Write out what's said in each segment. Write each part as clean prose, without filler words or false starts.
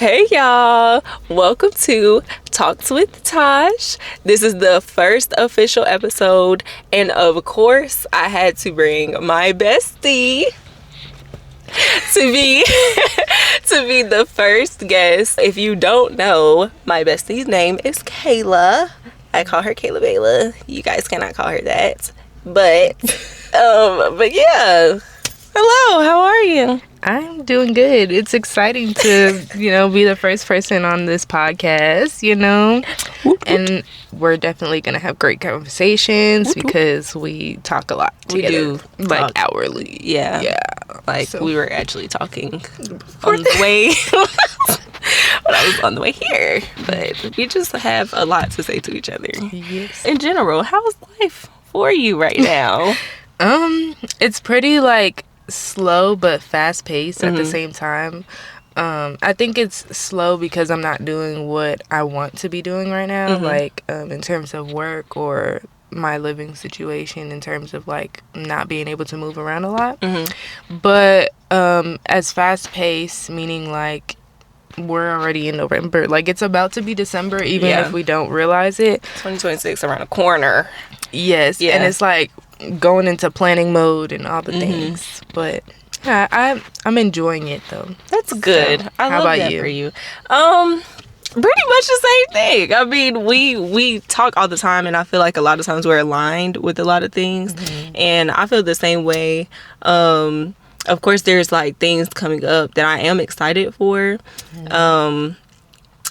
Hey y'all, welcome to Talks with Tosh. This is the first official episode, and of course I had to bring my bestie to be the first guest. If you don't know, my bestie's name is Kayla. I call her Kayla Bayla. You guys cannot call her that. But yeah. Hello, how are you? I'm doing good. It's exciting to, be the first person on this podcast, And we're definitely going to have great conversations because we talk a lot together. We do. Like hourly. Yeah. Yeah. Like we were actually talking on the way when I was on the way here. But we just have a lot to say to each other. Yes. In general, how's life for you right now? It's pretty slow but fast paced at the same time. I think it's slow because I'm not doing what I want to be doing right now, in terms of work or my living situation, in terms of not being able to move around a lot. But as fast paced, meaning we're already in November, it's about to be December, even if we don't realize it. 2026 around the corner. Yes. Yeah. And it's going into planning mode and all the things, but yeah, I'm enjoying it though. That's good. So, I how love about that you? for you. Pretty much the same thing. I mean, we talk all the time, and I feel like a lot of times we're aligned with a lot of things, and I feel the same way. Of course, there's things coming up that I am excited for.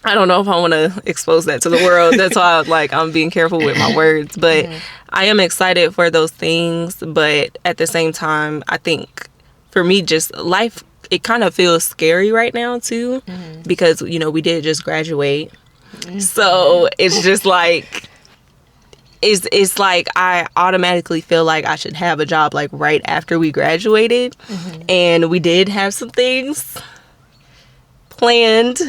I don't know if I want to expose that to the world. That's why I'm being careful with my words. But I am excited for those things. But at the same time, I think for me, just life, it kind of feels scary right now too. Because, we did just graduate. So it's just it's I automatically feel like I should have a job right after we graduated. And we did have some things planned,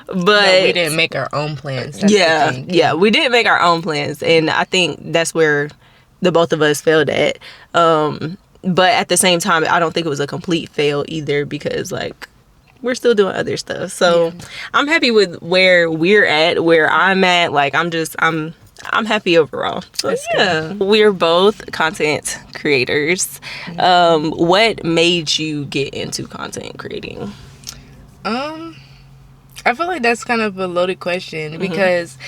but we didn't make our own plans. That's we did make our own plans, and I think that's where the both of us failed at. But at the same time, I don't think it was a complete fail either, because we're still doing other stuff. So I'm happy with where we're at, where I'm at. I'm happy overall. So good. We're both content creators. What made you get into content creating? I feel like that's kind of a loaded question because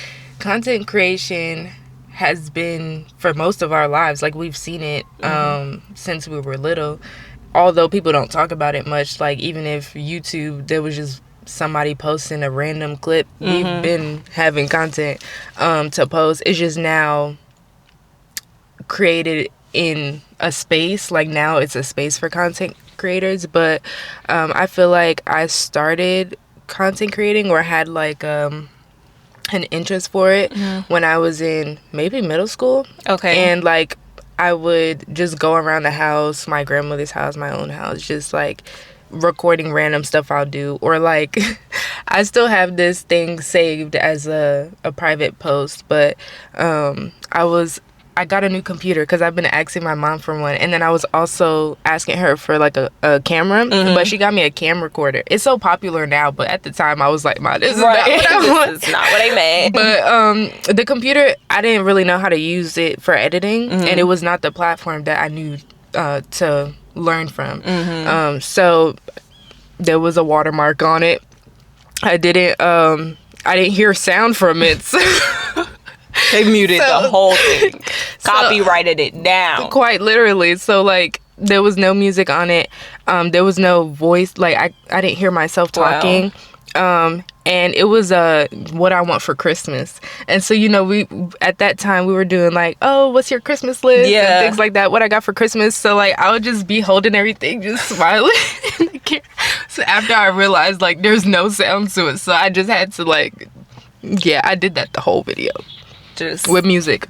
content creation has been for most of our lives. We've seen it since we were little, although people don't talk about it much. Even if YouTube, there was just somebody posting a random clip, we've been having content to post. It's just now created in a space. Now it's a space for content creators, but I feel like I started content creating or had an interest for it when I was in maybe middle school. Okay. And I would just go around the house, my grandmother's house, my own house, just recording random stuff I'll do, or I still have this thing saved as a private post, but I got a new computer because I've been asking my mom for one, and then I was also asking her for a camera, but she got me a camcorder. It's so popular now, but at the time I was like, "Ma, this is not what I want. This is not what I meant." But the computer, I didn't really know how to use it for editing, and it was not the platform that I knew to learn from. So there was a watermark on it. I didn't hear sound from it. So they muted the whole thing. Copyrighted it down. Quite literally. So there was no music on it. There was no voice. I didn't hear myself talking. Wow. And it was what I want for Christmas. And so, we at that time we were doing oh, what's your Christmas list? Yeah. And things like that. What I got for Christmas. So I would just be holding everything, just smiling. So after I realized there's no sound to it, so I just had to I did that the whole video. Just with music.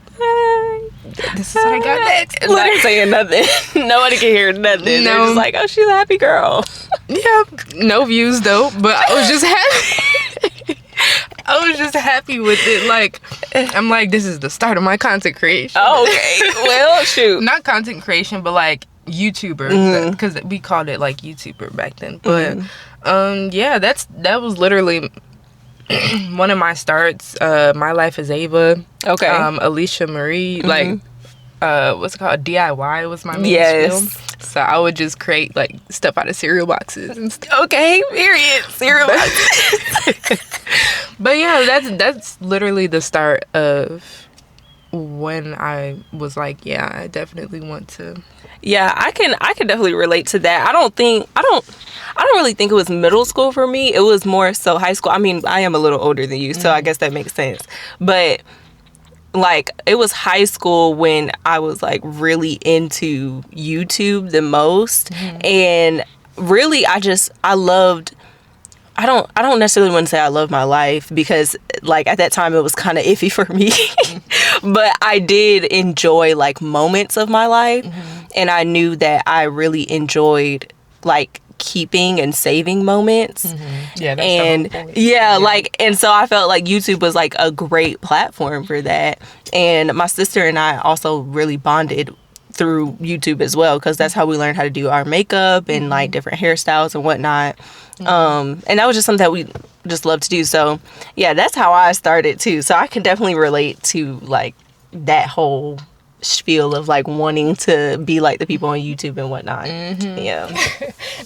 This is what I got next. Not saying nothing. Nobody can hear nothing. No. They're just oh, she's a happy girl. Yeah. No views though, but I was just happy. I was just happy with it. I'm this is the start of my content creation. Oh, okay. Well, shoot. Not content creation, but YouTuber, because we called it YouTuber back then. But Yeah, that was literally one of my starts. My Life is Ava. Okay. Alicia Marie, like what's it called? DIY was my main Yes. spiel. So I would just create like stuff out of cereal boxes and stuff. Okay, period. Cereal boxes. But yeah, that's literally the start of when I was like, yeah, I definitely want to. Yeah, I can definitely relate to that. I don't really think it was middle school for me. It was more so high school. I mean, I am a little older than you, so I guess that makes sense. But like it was high school when I was like really into YouTube the most. And really I loved, I don't necessarily want to say I love my life, because like at that time it was kind of iffy for me. But I did enjoy like moments of my life. And I knew that I really enjoyed like keeping and saving moments. Yeah, that's And the whole point. like, and so I felt like YouTube was like a great platform for that. And my sister and I also really bonded through YouTube as well, because that's how we learned how to do our makeup and like different hairstyles and whatnot. And that was just something that we just love to do. So yeah, that's how I started too. So I can definitely relate to like that whole spiel of like wanting to be like the people on YouTube and whatnot. Yeah.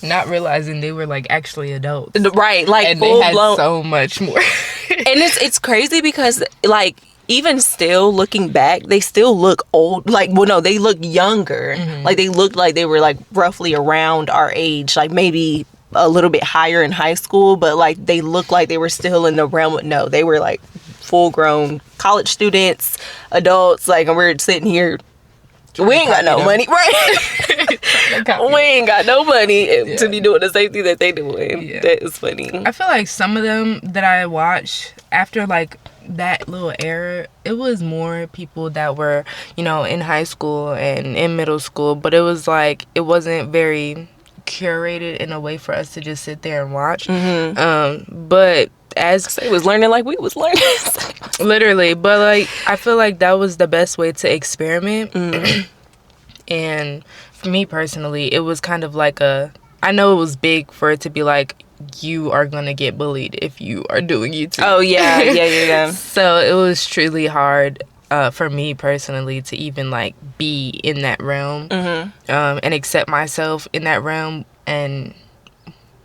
Not realizing they were like actually adults. Right, like And they full had blown. so much more. And it's crazy because like even still looking back, they still look old. Like, well, no, they look younger. Like they looked like they were like roughly around our age, like maybe a little bit higher in high school, but like they looked like they were still in the realm of, no, they were like full grown college students, adults, like, and we're sitting here, we ain't got no money, right? We ain't got no money to be doing the same thing that they doing. Yeah. That is funny. I feel like some of them that I watched after like that little era, it was more people that were, you know, in high school and in middle school, but it was like it wasn't very curated in a way for us to just sit there and watch. But as They was learning like we was learning. literally, but like I feel like that was the best way to experiment. And for me personally, it was kind of like I know it was big for it to be like, you are gonna get bullied if you are doing YouTube. Oh yeah. So it was truly hard for me personally to even like be in that realm, and accept myself in that realm and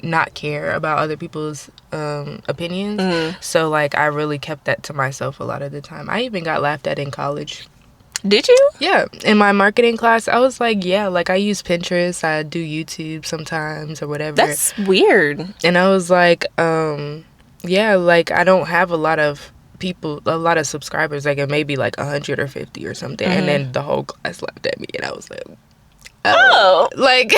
not care about other people's opinions. So like I really kept that to myself a lot of the time. I even got laughed at in college. Did you? Yeah, in my marketing class, I was like, yeah, like I use Pinterest, I do YouTube sometimes or whatever. That's weird. And I was like, yeah, like I don't have a lot of people, a lot of subscribers, like it may be like 100 or 50 or something. And then the whole class laughed at me and I was like, Oh. like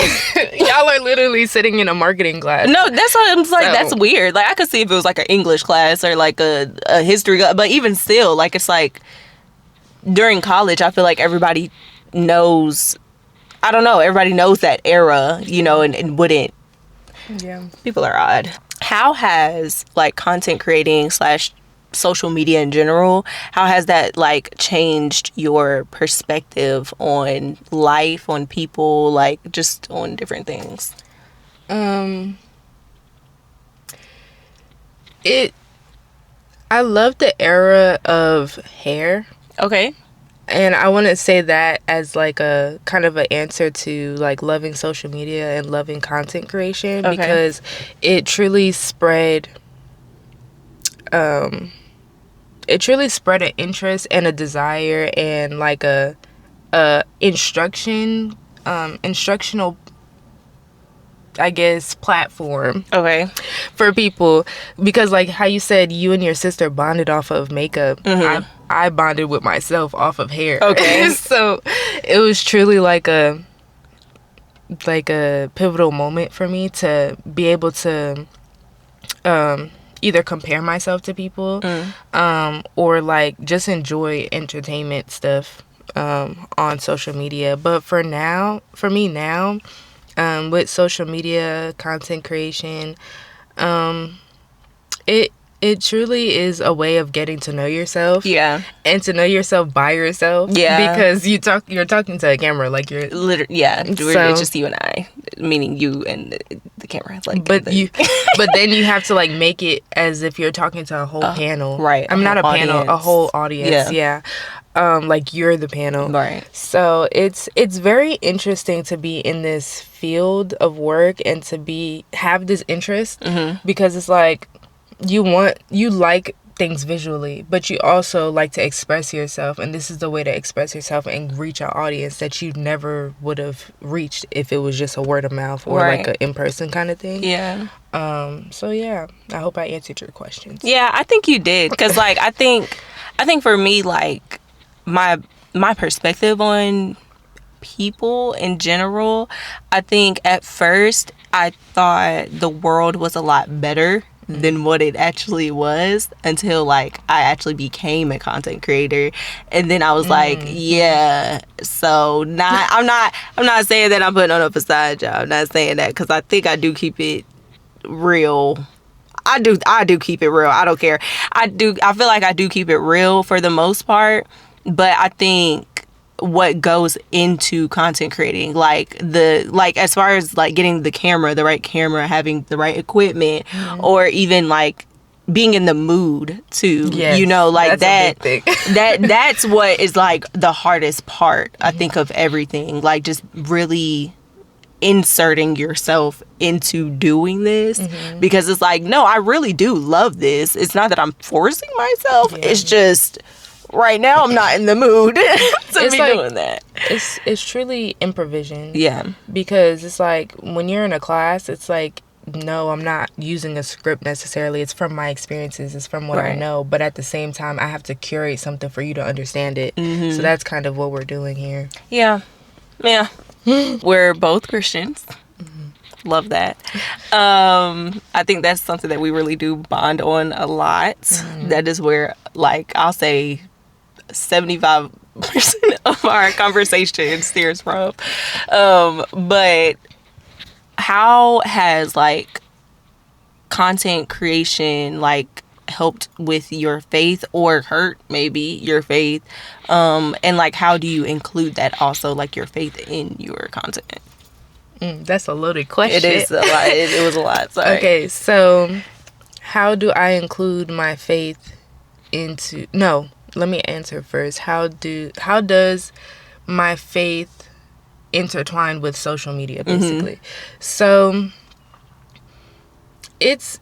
y'all are literally sitting in a marketing class. No, that's why I'm like, So- that's weird. Like I could see if it was like an English class or like a history class, but even still, like it's like during college, I feel like everybody knows, I don't know, everybody knows that era, you know, and wouldn't. Yeah. People are odd. How has like content creating / social media in general, how has that like changed your perspective on life, on people, like just on different things? I love the era of hair. Okay. And I want to say that as like a kind of an answer to like loving social media and loving content creation, Okay. because it truly spread an interest and a desire and like a instructional, I guess, platform Okay. for people, because like how you said you and your sister bonded off of makeup. I bonded with myself off of hair. Okay. So it was truly like a pivotal moment for me to be able to either compare myself to people or like just enjoy entertainment stuff on social media. But for me now, with social media content creation, It truly is a way of getting to know yourself. Yeah. And to know yourself by yourself. Yeah. Because you're talking to a camera, like you're literally, yeah. So, it's just you and I, meaning you and the camera. Like, but then you have to like make it as if you're talking to a whole panel. Right. I'm not a panel, a whole audience. Yeah. Like you're the panel. Right. So it's very interesting to be in this field of work and to have this interest, because it's like you like things visually, but you also like to express yourself, and this is the way to express yourself and reach an audience that you never would have reached if it was just a word of mouth or like an in-person kind of thing. Yeah. So yeah, I hope I answered your questions. Yeah, I think you did, because like I think for me, like my perspective on people in general, I think at first I thought the world was a lot better than what it actually was, until like I actually became a content creator, and then I was like, yeah. So I'm not saying that I'm putting on a facade, y'all. I'm not saying that, because I think I do keep it real. I do keep it real. I don't care. I feel like I do keep it real for the most part, but I think what goes into content creating, like as far as like getting the right camera, having the right equipment, or even like being in the mood to, yes, like that's that's what is like the hardest part, I think, of everything. Like just really inserting yourself into doing this, because it's like, no, I really do love this. It's not that I'm forcing myself. It's just right now I'm not in the mood to be doing that. It's truly improvisation. Yeah. Because it's like when you're in a class, it's like, no, I'm not using a script necessarily. It's from my experiences. It's from what I know. But at the same time, I have to curate something for you to understand it. So that's kind of what we're doing here. Yeah. Yeah. We're both Christians. Love that. I think that's something that we really do bond on a lot. That is where, like, I'll say 75% of our conversation steers from. But how has like content creation like helped with your faith, or hurt maybe your faith, and like how do you include that also, like your faith, in your content? That's a loaded question. It is a lot. It was a lot. Sorry. Okay, so how do I include my faith into... No, let me answer first. How does my faith intertwine with social media, basically? So it's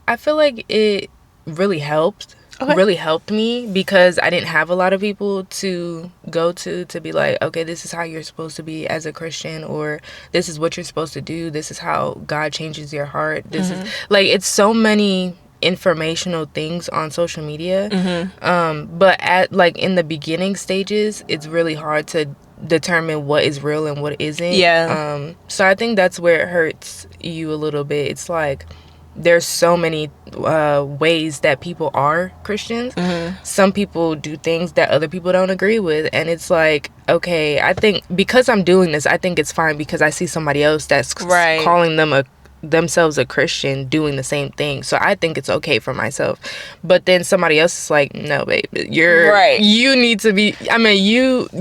I feel like it really helped. Really helped me, because I didn't have a lot of people to go to be like, okay, this is how you're supposed to be as a Christian, or this is what you're supposed to do, this is how God changes your heart. This is like, it's so many informational things on social media. But at like in the beginning stages, it's really hard to determine what is real and what isn't. So I think that's where it hurts you a little bit. It's like there's so many ways that people are Christians. Some people do things that other people don't agree with, and it's like, okay, I think because I'm doing this, I think it's fine because I see somebody else that's calling themselves a Christian doing the same thing, so I think it's okay for myself. But then somebody else is like, no, babe, you need to be, I mean,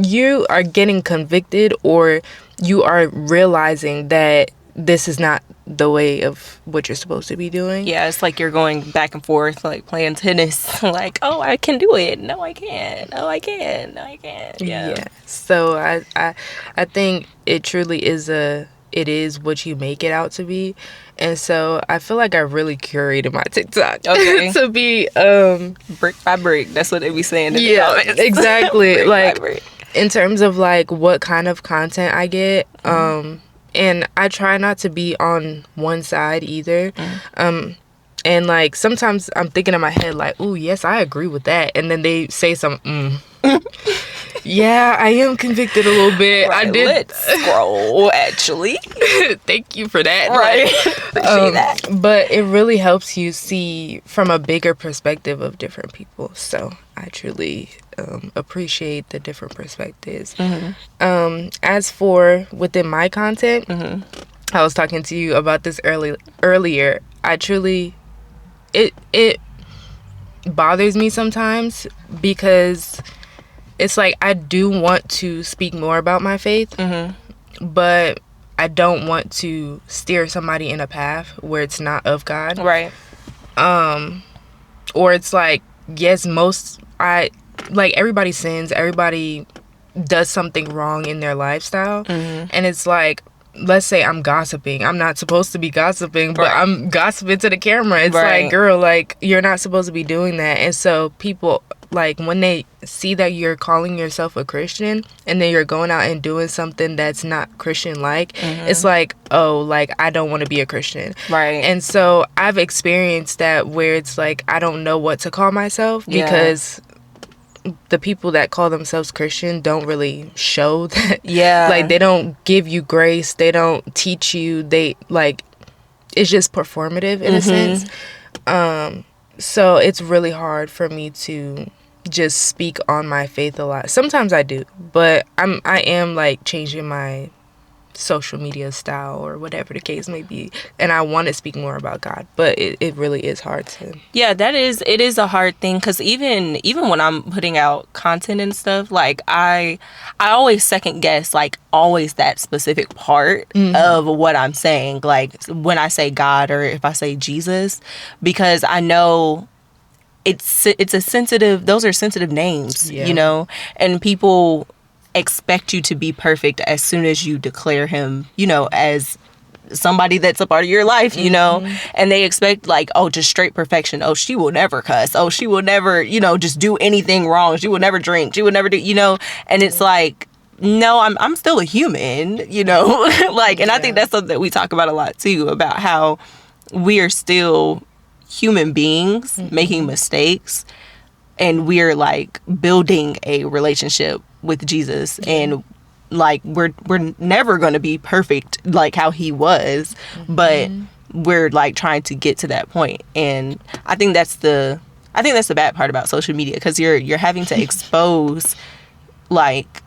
you are getting convicted, or you are realizing that this is not the way of what you're supposed to be doing. Yeah, it's like you're going back and forth, like playing tennis. Like, oh, I can do it. No, I can't. Oh, I can. No, I can't. Yeah. So I think it truly is it is what you make it out to be. And so I feel like I really curated my TikTok to be brick by brick. That's what they be saying in the comments. Exactly. Like in terms of like what kind of content I get, and I try not to be on one side either. And like sometimes I'm thinking in my head like, "Ooh, yes, I agree with that," and then they say some yeah, I am convicted a little bit. Right, I did. Let's scroll, actually. Thank you for that. Right. That. But it really helps you see from a bigger perspective of different people. So I truly appreciate the different perspectives. As for within my content, I was talking to you about this earlier. I truly... it bothers me sometimes because it's like I do want to speak more about my faith, but I don't want to steer somebody in a path where it's not of God. Right. Or it's like, yes, everybody sins, everybody does something wrong in their lifestyle, and it's like, let's say I'm gossiping. I'm not supposed to be gossiping, but I'm gossiping to the camera. It's like, girl, like, you're not supposed to be doing that. And so people, like, when they see that you're calling yourself a Christian and then you're going out and doing something that's not Christian-like, it's like, oh, like, I don't want to be a Christian. Right. And so I've experienced that where it's like, I don't know what to call myself because the people that call themselves Christian don't really show that. Yeah. Like, they don't give you grace. They don't teach you. They, like, it's just performative in a sense. So it's really hard for me to just speak on my faith a lot. Sometimes I do, but I am like changing my social media style or whatever the case may be, and I want to speak more about God, but it really is hard to. Yeah, it is a hard thing, because even when I'm putting out content and stuff, like I always second guess, like, always that specific part of what I'm saying, like when I say God or if I say Jesus, because I know it's a sensitive, those are sensitive names, you know, and people expect you to be perfect as soon as you declare him, you know, as somebody that's a part of your life, you know, and they expect, like, oh, just straight perfection. Oh, she will never cuss. Oh, she will never, you know, just do anything wrong. She will never drink. She will never do, you know, and it's like, no, I'm still a human, you know, like, and I think that's something that we talk about a lot too, about how we are still human beings making mistakes, and we're like building a relationship with Jesus, and like we're never going to be perfect like how he was, but we're like trying to get to that point. And I think that's the bad part about social media, because you're having to expose, like,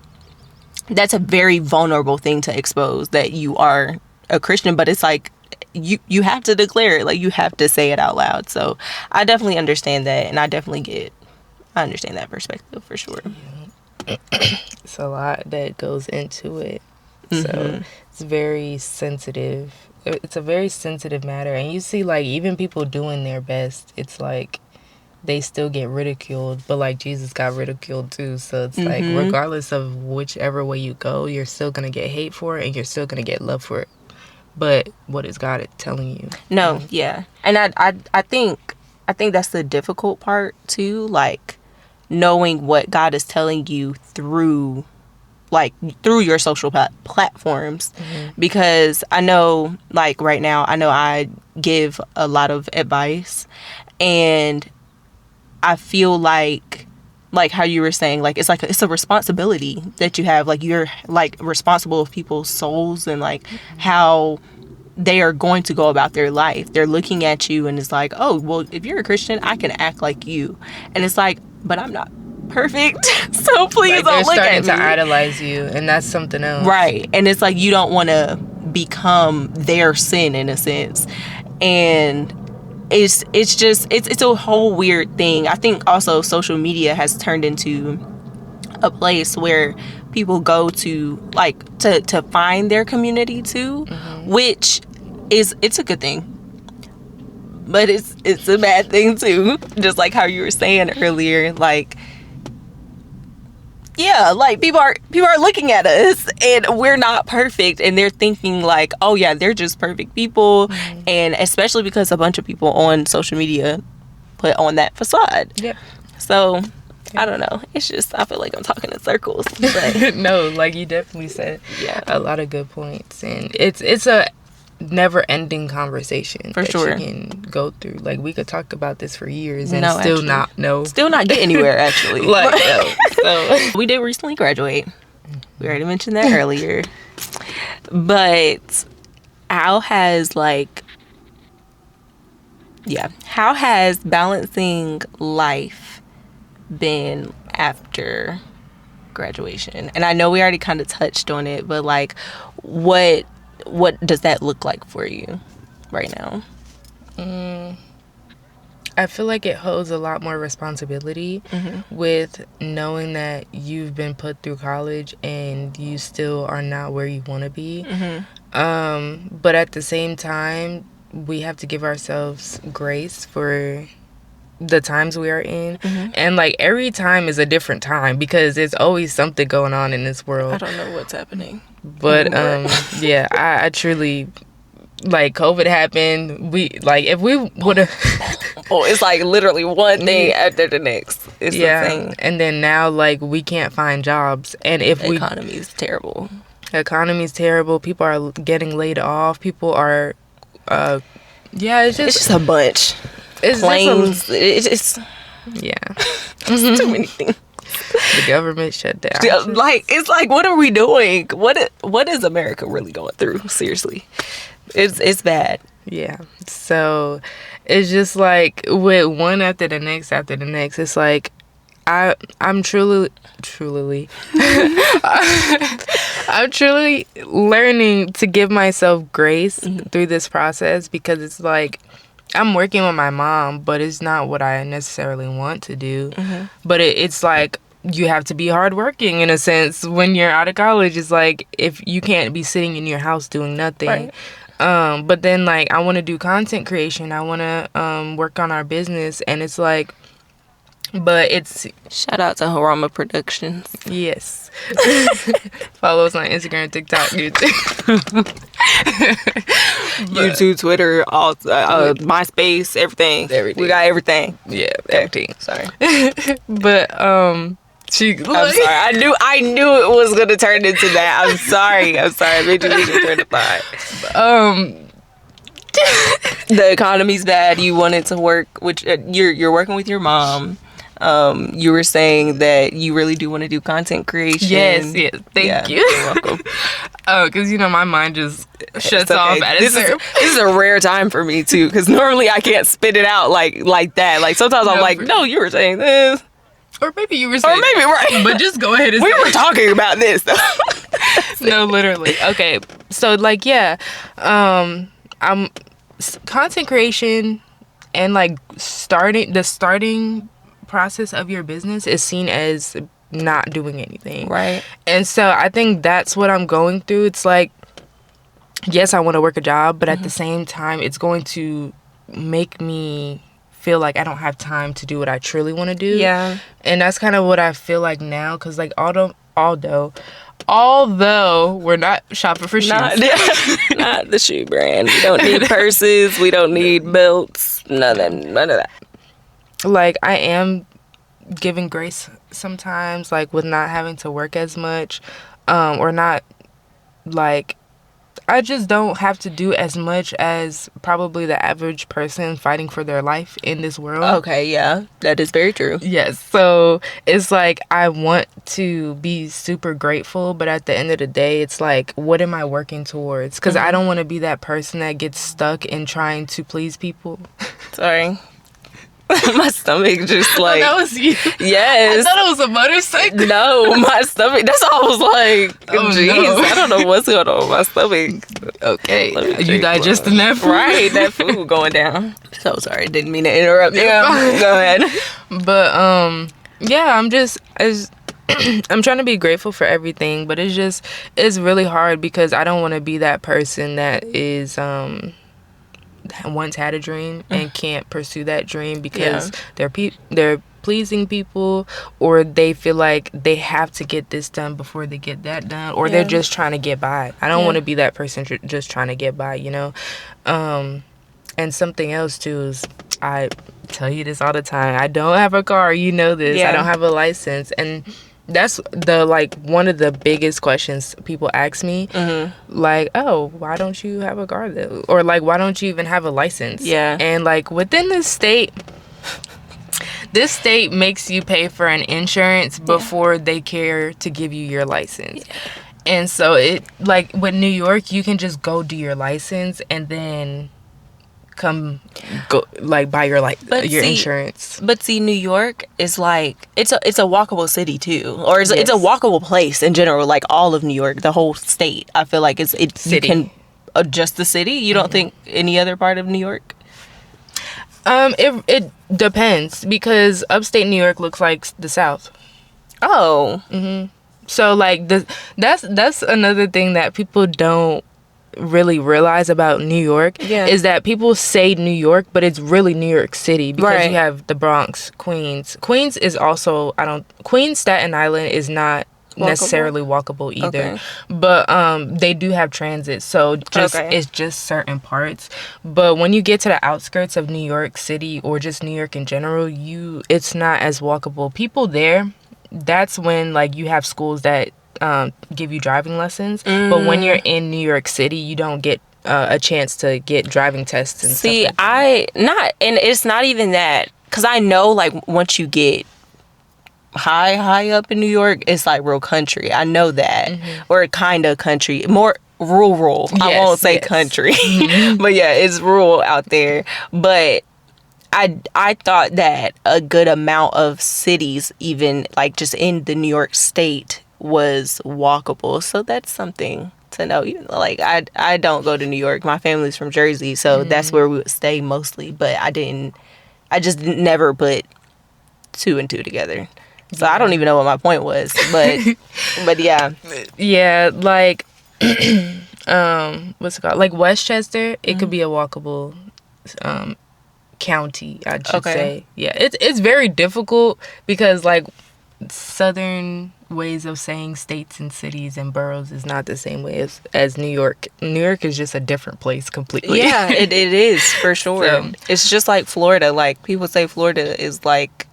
that's a very vulnerable thing to expose, that you are a Christian, but it's like you have to declare it, like you have to say it out loud. So I definitely understand that, and I understand that perspective for sure. It's a lot that goes into it. So it's very sensitive. It's a very sensitive matter. And you see, like, even people doing their best, it's like they still get ridiculed. But, like, Jesus got ridiculed too. So it's like, regardless of whichever way you go, you're still going to get hate for it, and you're still going to get love for it. But what is God telling you? No, yeah. And I think that's the difficult part too, like, knowing what God is telling you through your social platforms. Because I know, like, right now, I know I give a lot of advice, and I feel like how you were saying, like, it's a responsibility that you have, like, you're like responsible of people's souls, and like how they are going to go about their life. They're looking at you, and it's like, oh, well, if you're a Christian, I can act like you. And it's like, but I'm not perfect, so please, like, don't look at me. They're starting to idolize you, and that's something else, right? And it's like, you don't want to become their sin, in a sense. And it's a whole weird thing. I think also social media has turned into a place where people go to, like, to find their community too, which it's a good thing, but it's a bad thing too, just like how you were saying earlier. Like, yeah, like, people are looking at us, and we're not perfect, and they're thinking like, oh yeah, they're just perfect people. And especially because a bunch of people on social media put on that facade. So I don't know, it's just, I feel like I'm talking in circles, but no, like, you definitely said a lot of good points, and it's a never-ending conversation for sure. You can go through. Like, we could talk about this for years and still not get anywhere, actually. Like, no. So we did recently graduate. We already mentioned that earlier. But how has balancing life been after graduation? And I know we already kind of touched on it, but like, what does that look like for you right now? I feel like it holds a lot more responsibility with knowing that you've been put through college and you still are not where you want to be. But at the same time, we have to give ourselves grace for the times we are in. And like every time is a different time because there's always something going on in this world. I don't know what's happening. But yeah, I truly, like, COVID happened. If we would have oh, it's like literally one thing after the next. It's insane. And then now, like, we can't find jobs, and if the economy is terrible. Economy's terrible. People are getting laid off. People are it's just a bunch. It's planes. It's too many things. The government shut down. It's like, what are we doing? What is America really going through? Seriously, it's bad. Yeah. So it's just like with one after the next. It's like I'm truly I'm truly learning to give myself grace through this process, because it's like I'm working with my mom, but it's not what I necessarily want to do. But it's like you have to be hardworking in a sense when you're out of college. It's like if you can't be sitting in your house doing nothing. Right. But then, like, I want to do content creation. I want to work on our business, and it's like, but it's shout out to Harama Productions. Yes. Follow us on Instagram, TikTok, YouTube. YouTube, Twitter, all MySpace, everything. We got everything. Yeah, everything. Sorry. But I'm sorry. I knew it was gonna turn into that. I'm sorry. I made you turn it by. The economy's bad. You wanted to work, which you're working with your mom. You were saying that you really do want to do content creation. Yes. Thank you. You're welcome. Because my mind just shuts off at this is a rare time for me too, because normally I can't spit it out like that. Like sometimes I'm like, no, you were saying this. Or maybe you were saying, or maybe right, but just go ahead and we were talking about this. No, literally. Okay, so like, I'm content creation, and like starting process of your business is seen as not doing anything, right? And so I think that's what I'm going through. It's like, yes, I want to work a job, but at the same time, it's going to make me feel like I don't have time to do what I truly want to do. Yeah. And that's kind of what I feel like now, because like although we're not shopping for shoes, not the shoe brand. We don't need purses, we don't need belts, none of that. Like, I am giving grace sometimes, like with not having to work as much, or not, like, I just don't have to do as much as probably the average person fighting for their life in this world. Okay, yeah, that is very true. Yes, so it's like I want to be super grateful, but at the end of the day, it's like, what am I working towards? Because I don't want to be that person that gets stuck in trying to please people. Sorry. My stomach just like... Oh, that was you? Yes. I thought it was a motorcycle. No, my stomach... That's all I was like, oh, jeez, no. I don't know what's going on with my stomach. Okay. You digesting that food? Right, that food going down. So sorry, didn't mean to interrupt you. Go ahead. But, yeah, I'm trying to be grateful for everything, but it's really hard because I don't want to be that person that is... once had a dream and can't pursue that dream because they're pleasing people, or they feel like they have to get this done before they get that done, or they're just trying to get by. I don't want to be that person just trying to get by, and something else too is, I tell you this all the time, I don't have a car, this. I don't have a license, and that's one of the biggest questions people ask me. Like, oh, why don't you have a car though? Or like, why don't you even have a license? Yeah. And like within this state makes you pay for an insurance before they care to give you your license. Yeah. And so it, like with New York, you can just go do your license and then go like buy your insurance. But see, New York is like it's a walkable city too, or it's a walkable place in general. Like all of New York, the whole state. I feel like it's city. You can adjust the city. You don't think any other part of New York? It depends because upstate New York looks like the South. Oh. So like that's another thing that people don't really realize about New York is that people say New York, but it's really New York City because you have the Bronx, Queens. Queens is also Queens, Staten Island is not necessarily walkable either, but they do have transit, so it's just certain parts. But when you get to the outskirts of New York City or just New York in general, it's not as walkable. People there, that's when like you have schools that give you driving lessons, but when you're in New York City, you don't get a chance to get driving tests and stuff like that. And it's not even that, because I know like once you get high up in New York, it's like real country. I know that. Or kind of country, more rural. I won't say country. But yeah, it's rural out there. But I thought that a good amount of cities, even like just in the New York state, was walkable. So that's something to know. Like I don't go to New York. My family's from Jersey, so that's where we would stay mostly. But I just never put two and two together. So I don't even know what my point was. But yeah. Yeah, like what's it called? Like Westchester, it could be a walkable county, I should say. Yeah, it's very difficult because like southern ways of saying states and cities and boroughs is not the same way as New York. New York is just a different place completely. Yeah, it is for sure. So, it's just like Florida. Like people say Florida is like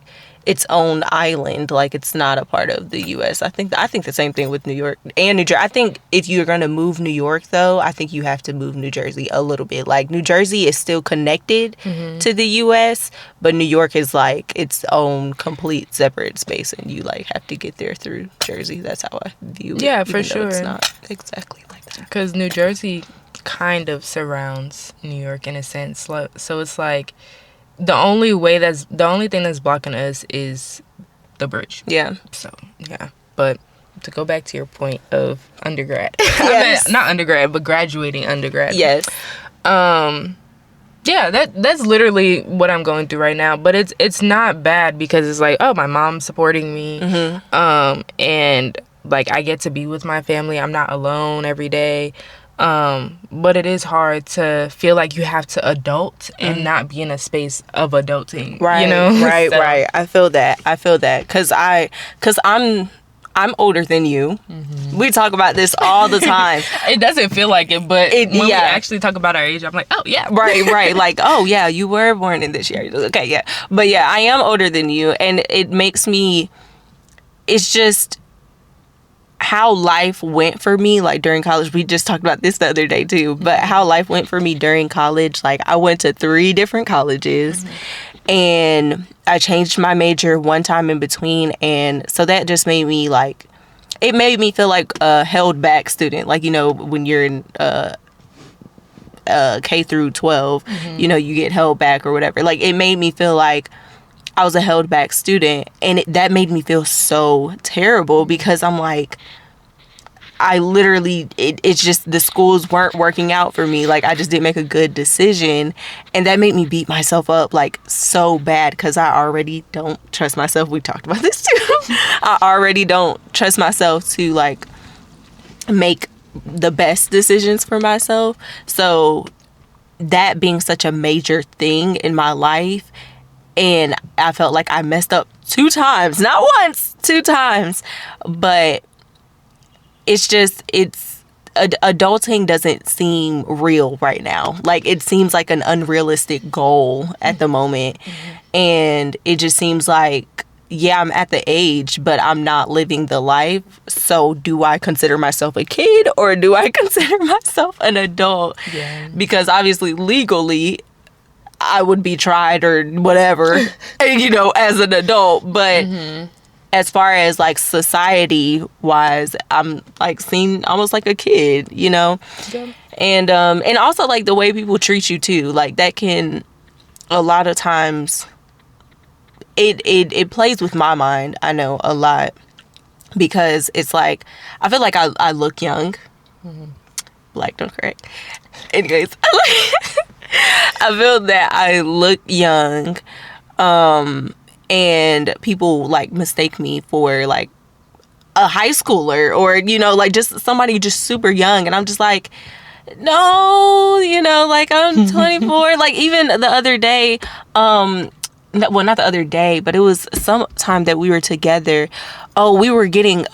its own island, like it's not a part of the U.S. I think the same thing with New York and New Jersey. I think if you're going to move New York, though, I think you have to move New Jersey a little bit. Like New Jersey is still connected to the U.S., but New York is like its own complete separate space, and you like have to get there through Jersey. That's how I view it. Yeah, for sure. It's not exactly like that because New Jersey kind of surrounds New York in a sense. So it's like the only thing that's blocking us is the bridge. Yeah. So yeah, but to go back to your point of undergrad, yes. I mean, not undergrad, but graduating undergrad. Yes. Yeah, that's literally what I'm going through right now. But it's not bad because it's like, oh, my mom's supporting me, and like I get to be with my family. I'm not alone every day. But it is hard to feel like you have to adult and not be in a space of adulting, right? You know? Right. I feel that because I'm older than you. We talk about this all the time. It doesn't feel like it, but when we actually talk about our age, I'm like, oh yeah, right. Like, oh yeah, you were born in this year. Okay, yeah, but yeah, I am older than you, and it makes me. It's just how life went for me, like during college. We just talked about this the other day too, but how life went for me during college. Like I went to 3 different colleges and I changed my major one time in between, and so that just made me like, it made me feel like a held back student. Like, you know, when you're in K through 12, you know, you get held back or whatever. Like it made me feel like I was a held back student, and that made me feel so terrible because I'm like, I literally, it's just the schools weren't working out for me. Like I just didn't make a good decision, and that made me beat myself up like so bad because I already don't trust myself. We talked about this too. I already don't trust myself to like make the best decisions for myself. So that being such a major thing in my life, and I felt like I messed up 2 times, not once, 2 times. But it's just, adulting doesn't seem real right now. Like it seems like an unrealistic goal at the moment. And it just seems like, yeah, I'm at the age, but I'm not living the life. So do I consider myself a kid or do I consider myself an adult? Yeah. Because obviously legally, I would be tried or whatever, you know, as an adult. But as far as like society wise, I'm like seen almost like a kid, you know. Yeah. And also like the way people treat you too, like that can a lot of times it plays with my mind, I know, a lot, because it's like I feel like I look young. Black, don't correct. Anyways, I feel that I look young, and people like mistake me for like a high schooler, or like just somebody just super young, and I'm just like, no, like I'm 24. Like even the other day, well, not the other day, but it was some time that we were together. Oh, we were getting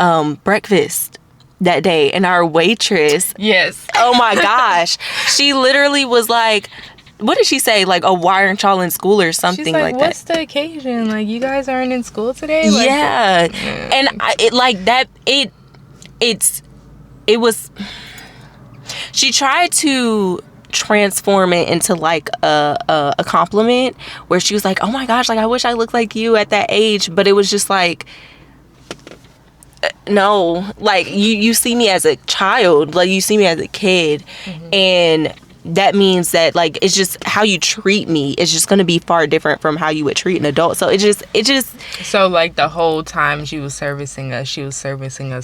breakfast that day, and our waitress, Yes. oh my gosh, she literally was like, what did she say? Like, oh, why aren't y'all in school or something? She's like, like what's that. the occasion? Like, you guys aren't in school today? Like, Yeah. And it like that, it was, she tried to transform it into like a compliment, where she was like, oh my gosh, like I wish I looked like you at that age. But it was just like, no, like you see me as a child, like you see me as a kid. And that means that like it's just how you treat me is just going to be far different from how you would treat an adult. So it just so like the whole time she was servicing us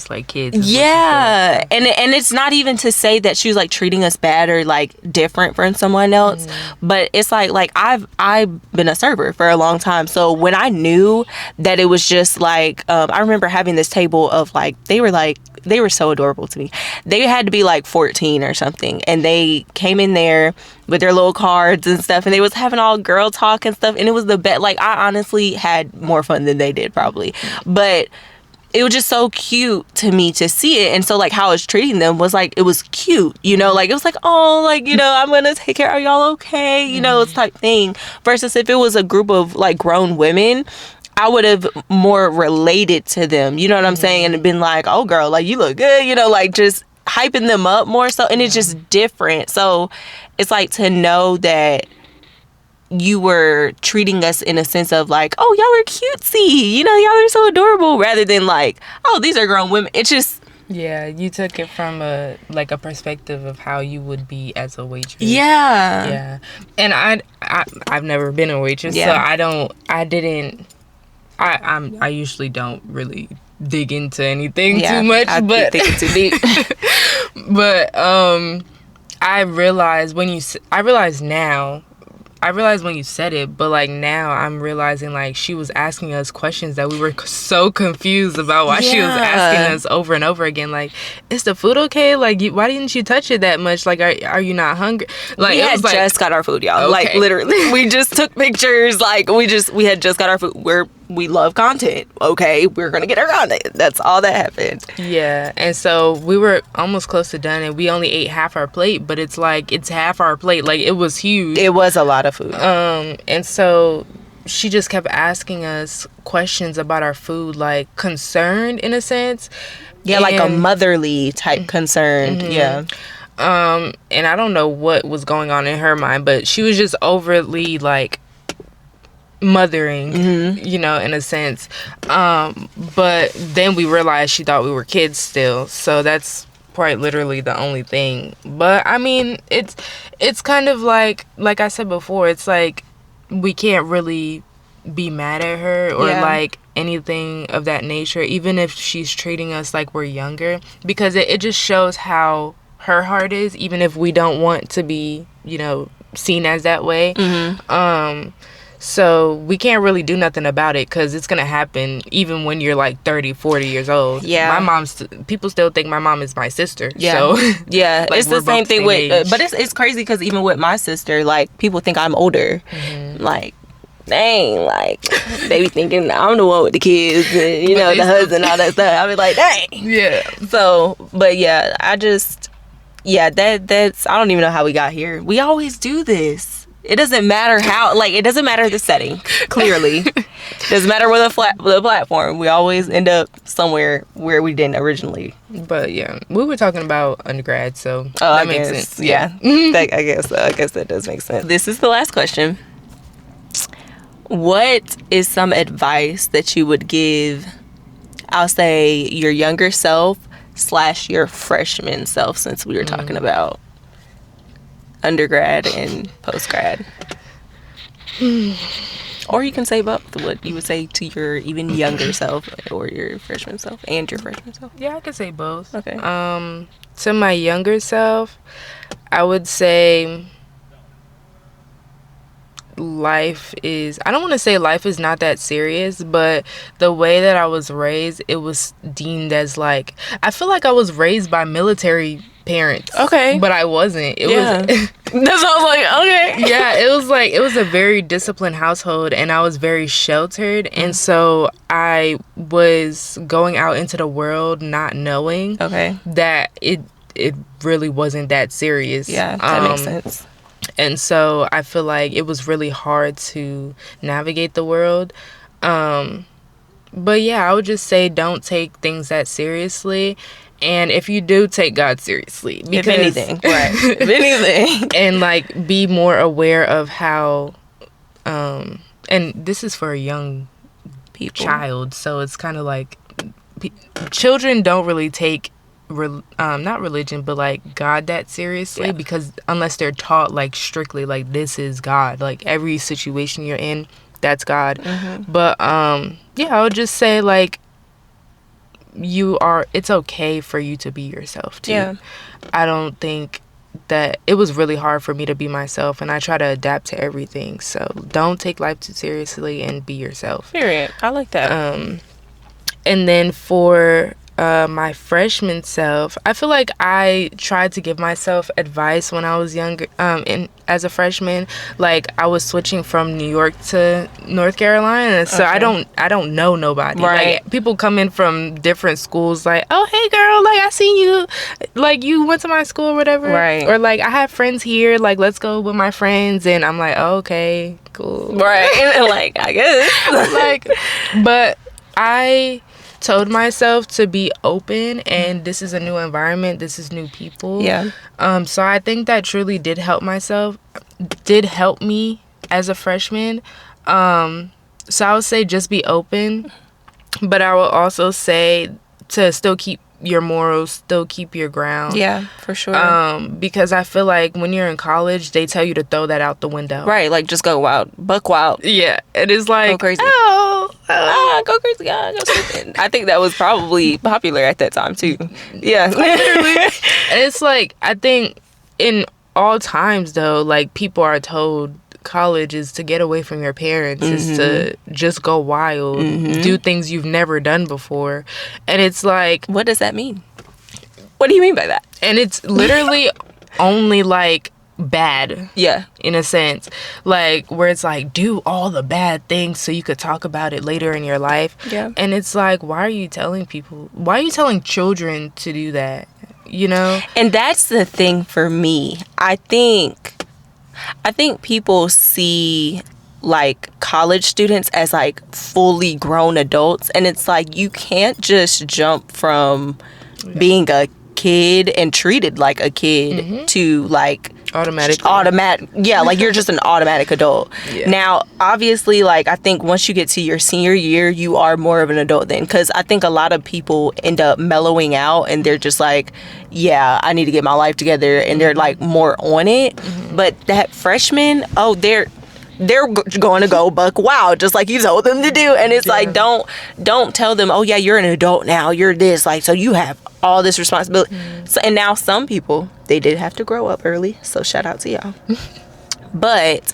like kids, is what you yeah. said. And it's not even to say that she was like treating us bad or like different from someone else, but it's like I've been a server for a long time. So when I knew that it was just like, I remember having this table of like, they were so adorable to me. They had to be like 14 or something, and they came in there with their little cards and stuff, and they was having all girl talk and stuff, and it was the best. Like I honestly had more fun than they did probably, but it was just so cute to me to see it. And so like how I was treating them was like, it was cute, like it was like, oh, like, I'm gonna take care, are y'all okay, it's type thing. Versus if it was a group of like grown women, I would have more related to them, you know what I'm saying, and been like, oh girl, like you look good, like just hyping them up more so. And it's just different. So it's like to know that you were treating us in a sense of like, oh, y'all are cutesy, y'all are so adorable, rather than like, oh, these are grown women. It's just, yeah, you took it from a perspective of how you would be as a waitress. yeah. And I've never been a waitress, so I usually don't really dig into anything too much, but think it's too deep. But I realized when you said it, but like now I'm realizing like she was asking us questions that we were so confused about why she was asking us over and over again. Like, is the food okay? Like, why didn't you touch it that much? Like, are you not hungry? Like, we had just got our food, y'all. Okay. Like literally, we just took pictures. Like we had just got our food. We love content. Okay, we're gonna get our content. That's all that happened. Yeah, and so we were almost close to done, and we only ate half our plate. But it's like it's half our plate. Like it was huge. It was a lot of food. And so she just kept asking us questions about our food, like concerned in a sense. Yeah, like a motherly type concern. Yeah. And I don't know what was going on in her mind, but she was just overly like mothering, in a sense. But then we realized she thought we were kids still. So that's quite literally the only thing. But I mean, it's kind of like I said before, it's like we can't really be mad at her or like anything of that nature, even if she's treating us like we're younger, because it just shows how her heart is, even if we don't want to be, seen as that way. So we can't really do nothing about it because it's going to happen even when you're like 30, 40 years old. Yeah. People still think my mom is my sister. Yeah. So, yeah. Like, it's the same thing with, but it's crazy because even with my sister, like people think I'm older. Like, dang, like they be thinking I'm the one with the kids and, the husband and all that stuff. I be like, dang. Yeah. So, but yeah, that's, I don't even know how we got here. We always do this. It doesn't matter how, like, it doesn't matter the setting, clearly. It doesn't matter where the platform. We always end up somewhere where we didn't originally. But, yeah, we were talking about undergrad, so that makes sense. Yeah, I guess that does make sense. This is the last question. What is some advice that you would give, I'll say, your younger self / your freshman self, since we were talking about undergrad and postgrad? Or you can say both. What you would say to your even younger self or your freshman self and your freshman self? Yeah, I can say both. Okay. To my younger self, I would say life is, I don't want to say life is not that serious, but the way that I was raised, it was deemed as like, I feel like I was raised by military parents. Okay. But I wasn't. It Yeah. was That's what I was like, okay. yeah, it was a very disciplined household, and I was very sheltered, and so I was going out into the world not knowing that it really wasn't that serious. Yeah, that makes sense. And so I feel like it was really hard to navigate the world. But yeah, I would just say don't take things that seriously. And if you do, take God seriously. Because, if anything. Right. If anything. And like be more aware of how, and this is for a young child. So it's kind of like children don't really take not religion, but like God that seriously, because unless they're taught like strictly like this is God, like every situation you're in, that's God. But yeah, I would just say like it's okay for you to be yourself too. I don't think that it was really hard for me to be myself, and I try to adapt to everything. So don't take life too seriously and be yourself. Period. I like that. And then for my freshman self, I feel like I tried to give myself advice when I was younger. As a freshman, like I was switching from New York to North Carolina, so I don't know nobody. Right. Like people come in from different schools, like, oh hey girl, like I seen you, like you went to my school or whatever. Right. Or like I have friends here, like let's go with my friends, and I'm like, oh, okay, cool. Right. And like I guess like, but I told myself to be open, and this is a new environment, this is new people. So I think that truly did help me as a freshman. So I would say just be open, but I will also say to still keep your morals, still keep your ground. Yeah, for sure. Because I feel like when you're in college, they tell you to throw that out the window. Right, like just go wild, buck wild. Yeah, it is like, go crazy. Go crazy, go stupid. I think that was probably popular at that time too. Yeah, literally. And it's like, I think in all times though, like people are told college is to get away from your parents, is to just go wild, do things you've never done before. And it's like, what does that mean? What do you mean by that? And it's literally only like bad, in a sense, like where it's like do all the bad things so you could talk about it later in your life. And it's like, why are you telling children to do that, you know? And that's the thing for me. I think people see like college students as like fully grown adults, and it's like you can't just jump from being a kid and treated like a kid to like automatic, like you're just an automatic adult. Now obviously, like I think once you get to your senior year, you are more of an adult then, because I think a lot of people end up mellowing out and they're just like, yeah, I need to get my life together, and they're like more on it. But that freshman, they're going to go buck wild just like you told them to do. And it's like, don't tell them, oh yeah, you're an adult now, you're this, like, so you have all this responsibility. So, and now some people, they did have to grow up early, so shout out to y'all. But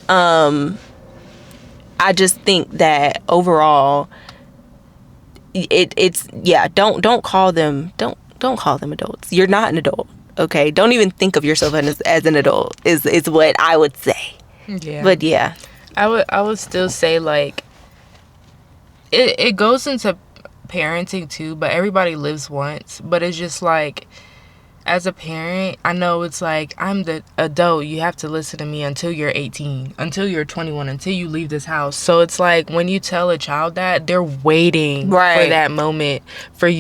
I just think that overall it's don't call them adults. You're not an adult, okay? Don't even think of yourself as an adult is what I would say. But yeah, I would still say like it goes into parenting too, but everybody lives once. But it's just like, as a parent, I know it's like, I'm the adult, you have to listen to me until you're 18, until you're 21, until you leave this house. So it's like when you tell a child that, they're waiting for that moment for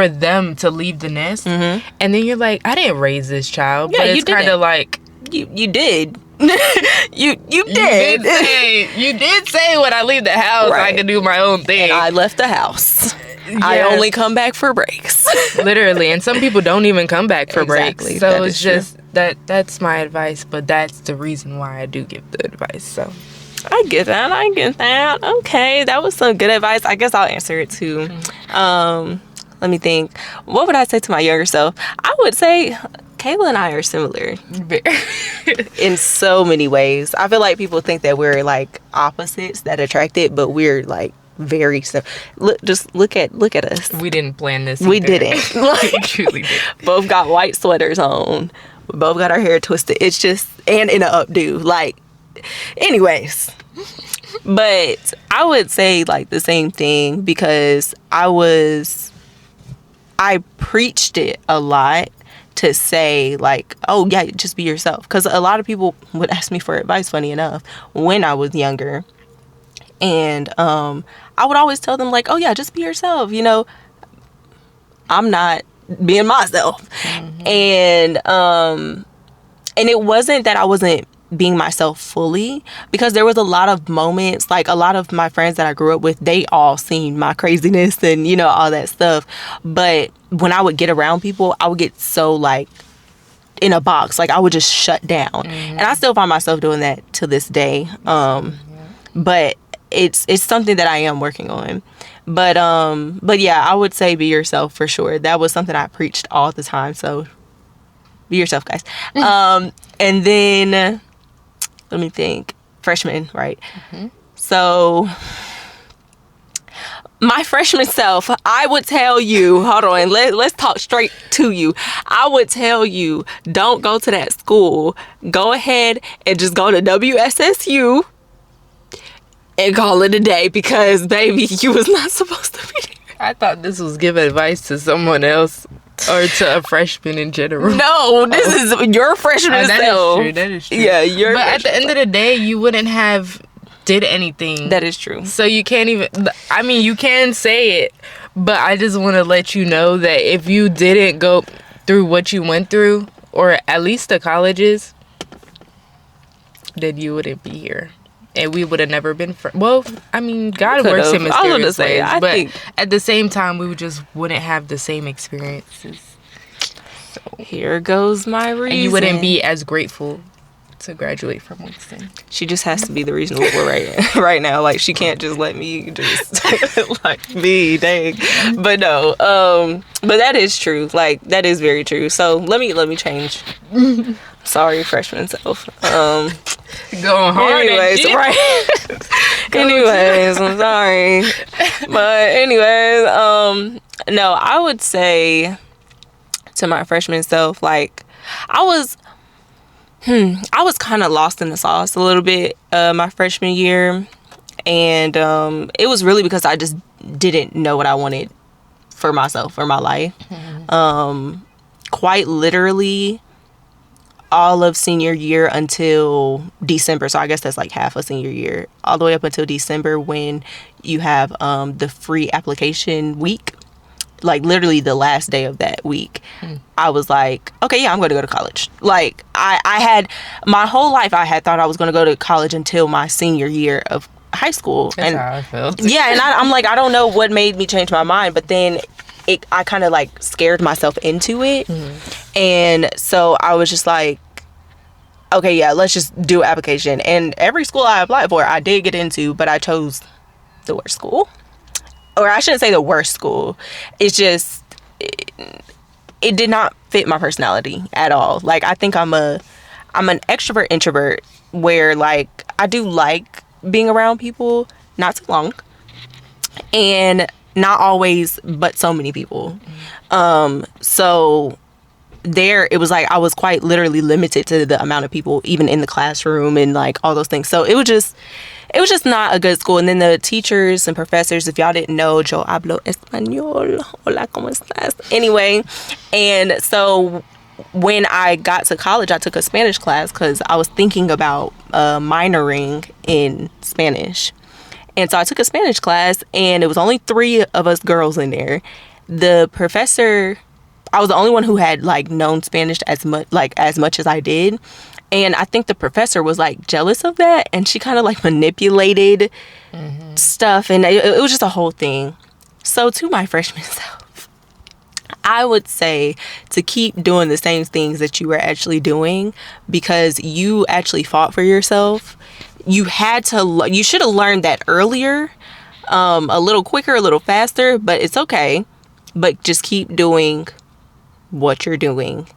them to leave the nest. And then you're like, I didn't raise this child. But it's kind of like, you did. you did. You did say when I leave the house, I can do my own thing. And I left the house. I only come back for breaks. Literally. And some people don't even come back for breaks. So that it's just that's my advice, but that's the reason why I do give the advice. So I get that. Okay, that was some good advice. I guess I'll answer it too. Let me think. What would I say to my younger self? I would say Kayla and I are similar in so many ways. I feel like people think that we're like opposites that attract it, but we're like very similar. Look at us. We didn't plan this. We either. didn't. Like, We truly did. Both got white sweaters on. We both got our hair twisted. It's just, and in an updo. Like, anyways. But I would say like the same thing, because I preached it a lot to say like, oh yeah, just be yourself. Because a lot of people would ask me for advice, funny enough, when I was younger. And I would always tell them like, oh yeah, just be yourself. You know, I'm not being myself. Mm-hmm. And it wasn't that I wasn't being myself fully, because there was a lot of moments, like a lot of my friends that I grew up with, they all seen my craziness and, you know, all that stuff. But when I would get around people, I would get so like in a box, like I would just shut down. Mm-hmm. And I still find myself doing that to this day. But it's something that I am working on. But yeah, I would say be yourself for sure. That was something I preached all the time. So be yourself, guys. And then let me think. Freshman, right? Mm-hmm. So my freshman self, I would tell you, hold on, let's talk straight to you. I would tell you, don't go to that school. Go ahead and just go to WSSU and call it a day, because baby, you was not supposed to be there. I thought this was giving advice to someone else or to a freshman in general. No, this is your freshman self. That is true. Yeah, your But at the end of the day, you wouldn't have did anything. That is true. So you can't even, I mean, you can say it, but I just want to let you know that if you didn't go through what you went through, or at least the colleges, then you wouldn't be here. And we would have never been friends. Well, I mean, God works in mysterious ways. But at the same time, we just wouldn't have the same experiences. So here goes my reason. And you wouldn't be as grateful to graduate from Winston. She just has to be the reason we're right now. Like, she can't just let me just like be, dang. But no, but that is true. Like, that is very true. So let me change. Sorry, freshman self. Going hard. Anyways, right. Anyways, I'm sorry. But anyways, no, I would say to my freshman self, like, I was kind of lost in the sauce a little bit my freshman year. And it was really because I just didn't know what I wanted for myself, for my life. Mm-hmm. Quite literally all of senior year until December. So I guess that's like half of senior year. All the way up until December, when you have the free application week. Like, literally the last day of that week, I was like, okay, yeah, I'm going to go to college. Like, I had, my whole life, I had thought I was going to go to college until my senior year of high school. That's how I felt. Yeah, and I'm like, I don't know what made me change my mind, but then I kind of like scared myself into it. And so I was just like, okay, yeah, let's just do application. And every school I applied for, I did get into, but I chose the worst school. Or I shouldn't say the worst school. It's just, it did not fit my personality at all. Like, I think I'm an extrovert introvert, where like I do like being around people, not too long, and not always, but so many people. So there, it was like I was quite literally limited to the amount of people, even in the classroom and like all those things. So it was just not a good school. And then the teachers and professors, if y'all didn't know, yo hablo español. Hola, ¿cómo estás? Anyway, and so when I got to college, I took a Spanish class because I was thinking about minoring in Spanish. And so I took a Spanish class, and it was only 3 of us girls in there. The professor, I was the only one who had like known Spanish as much as I did. And I think the professor was like jealous of that, and she kind of like manipulated stuff, and it was just a whole thing. So to my freshman self, I would say to keep doing the same things that you were actually doing, because you actually fought for yourself. You should have learned that earlier, a little quicker, a little faster, but it's okay. But just keep doing what you're doing,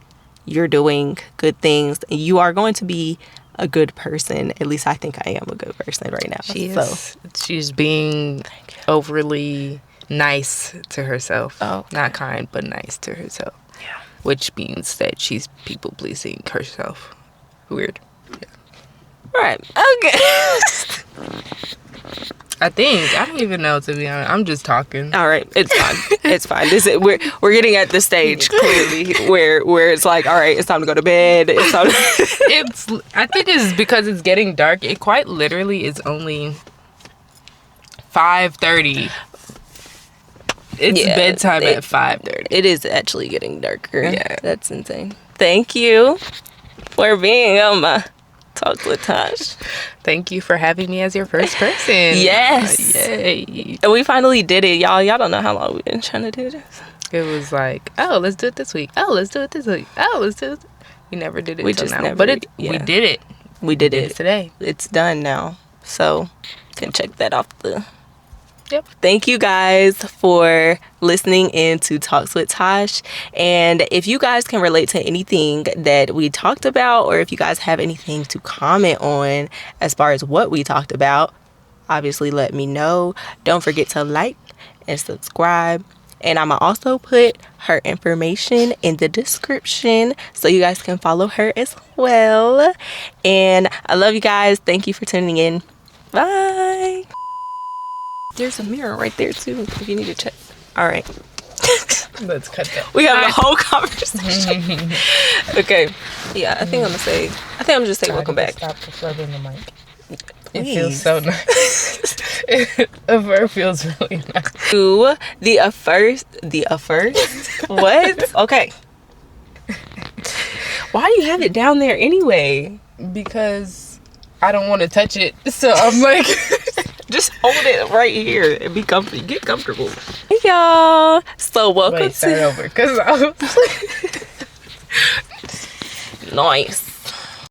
you're doing good things. You are going to be a good person. At least I think I am a good person right now. She is. She's being overly nice to herself. Oh, okay. Not kind, but nice to herself. Yeah. Which means that she's people pleasing herself. Weird. Yeah. Right. Okay. I don't even know, to be honest. I'm just talking. All right, it's fine. It's fine. We're getting at the stage clearly where it's like, all right, it's time to go to bed. It's time I think it's because it's getting dark. It quite literally is only 5:30. It's bedtime at 5:30. It is actually getting darker. Yeah, that's insane. Thank you for being on my Talks with Tosh. Thank you for having me as your first person. Yes. Yay. And we finally did it, y'all. Y'all don't know how long we've been trying to do this. It was like, oh, let's do it this week. Oh, let's do it this week. Oh, let's do it. We never did it We till just now. never- But yeah. we did it. We did it today. It's done now. So, you can check that off the... Yep. Thank you guys for listening in to Talks with Tosh. And if you guys can relate to anything that we talked about, or if you guys have anything to comment on as far as what we talked about, obviously let me know. Don't forget to like and subscribe. And I'm going to also put her information in the description so you guys can follow her as well. And I love you guys. Thank you for tuning in. Bye. There's a mirror right there too if you need to check. All right. Let's cut that. We have a whole conversation. Okay. Yeah, I think I'm just say welcome back. Stop rubbing the mic. It Please. feels so nice. A fur feels really nice. To the first. What? Okay. Why do you have it down there anyway? Because I don't want to touch it. So I'm like... Just hold it right here and be comfy. Get comfortable. Hey y'all. So welcome Wait, start over. Because I was Nice.